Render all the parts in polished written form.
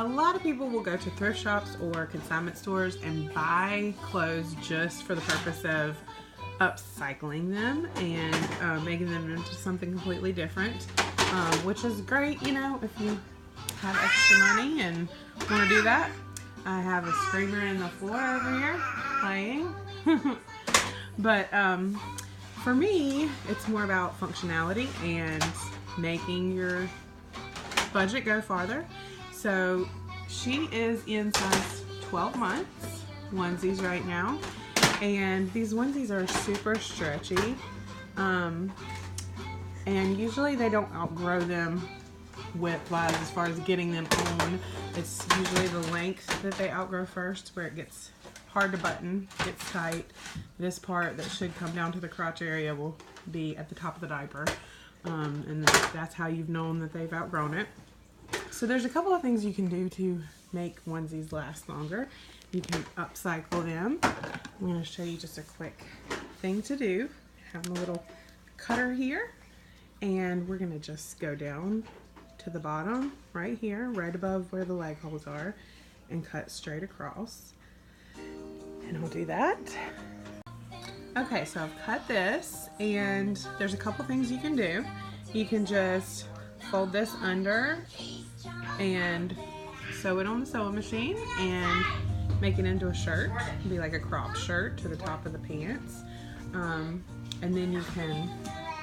a lot of people will go to thrift shops or consignment stores and buy clothes just for the purpose of upcycling them and making them into something completely different, which is great, you know, if you have extra money and want to do that. I have a screamer in the floor over here playing. But for me, it's more about functionality and making your budget go farther. So she is in size 12 months onesies right now, and these onesies are super stretchy, and usually they don't outgrow them width-wise as far as getting them on. It's usually the length that they outgrow first, where it gets hard to button, gets tight. This part that should come down to the crotch area will be at the top of the diaper, and that's how you've known that they've outgrown it. So there's a couple of things you can do to make onesies last longer. You can upcycle them. I'm going to show you just a quick thing to do. I have a little cutter here, and we're going to just go down to the bottom right here, right above where the leg holes are, and cut straight across. And I'll do that. Okay, so I've cut this, and there's a couple things you can do. You can just fold this under and sew it on the sewing machine and make it into a shirt. It'd be like a cropped shirt to the top of the pants. And then you can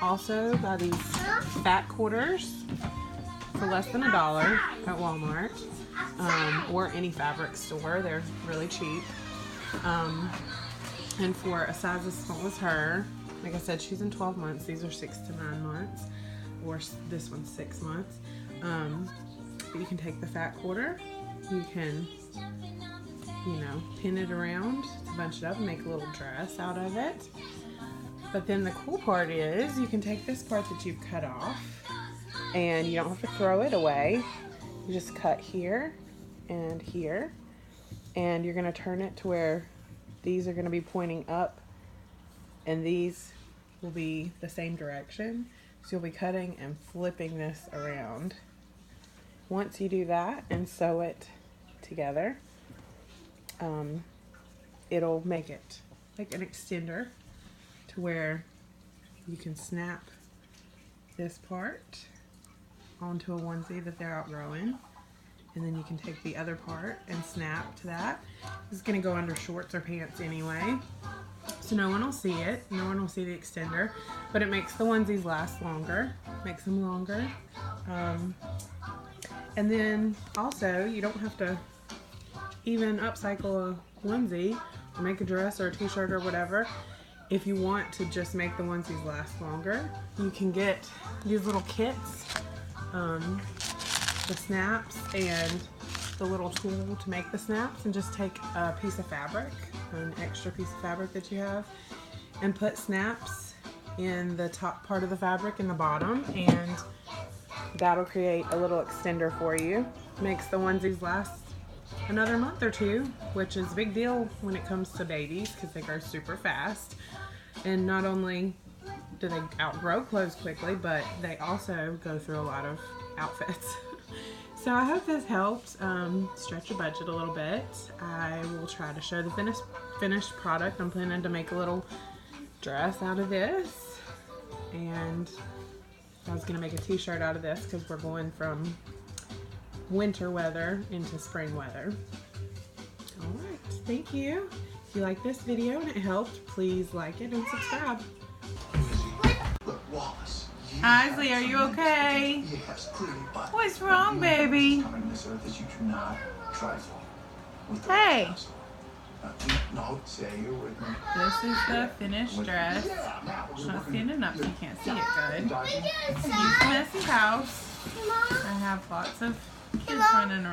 also buy these fat quarters for less than $1 at Walmart, or any fabric store. They're really cheap. And for a size as small as her, like I said, she's in 12 months. These are 6 to 9 months, or this one's 6 months. But you can take the fat quarter, you can, you know, pin it around to bunch it up and make a little dress out of it. But then the cool part is you can take this part that you've cut off, and you don't have to throw it away. You just cut here and here, and you're going to turn it to where these are going to be pointing up, and these will be the same direction. So you'll be cutting and flipping this around. Once you do that and sew it together, it'll make it like an extender to where you can snap this part onto a onesie that they're outgrowing, and then you can take the other part and snap to that. This is going to go under shorts or pants anyway, so no one will see it. No one will see the extender, but it makes the onesies last longer, makes them longer. And then also, you don't have to even upcycle a onesie or make a dress or a t-shirt or whatever. If you want to just make the onesies last longer, you can get these little kits, the snaps and the little tool to make the snaps, and just take a piece of fabric, an extra piece of fabric that you have, and put snaps in the top part of the fabric and the bottom, and that'll create a little extender for you. Makes the onesies last another month or two, which is a big deal when it comes to babies because they grow super fast. And not only do they outgrow clothes quickly, but they also go through a lot of outfits. So I hope this helped stretch your budget a little bit. I will try to show the finished product. I'm planning to make a little dress out of this, and I was going to make a t-shirt out of this because we're going from winter weather into spring weather. Alright, thank you. If you like this video and it helped, please like it and subscribe. Look, Wallace. Isley, are you okay? Yes, clearly, but What's wrong, baby? coming to this earth that you do not trifle with the Hey. council. No, say you're with me. This is the finished dress. Yeah, now I'm not standing up so you can't see it good. Dodging. Excuse the messy house. I have lots of kids running around.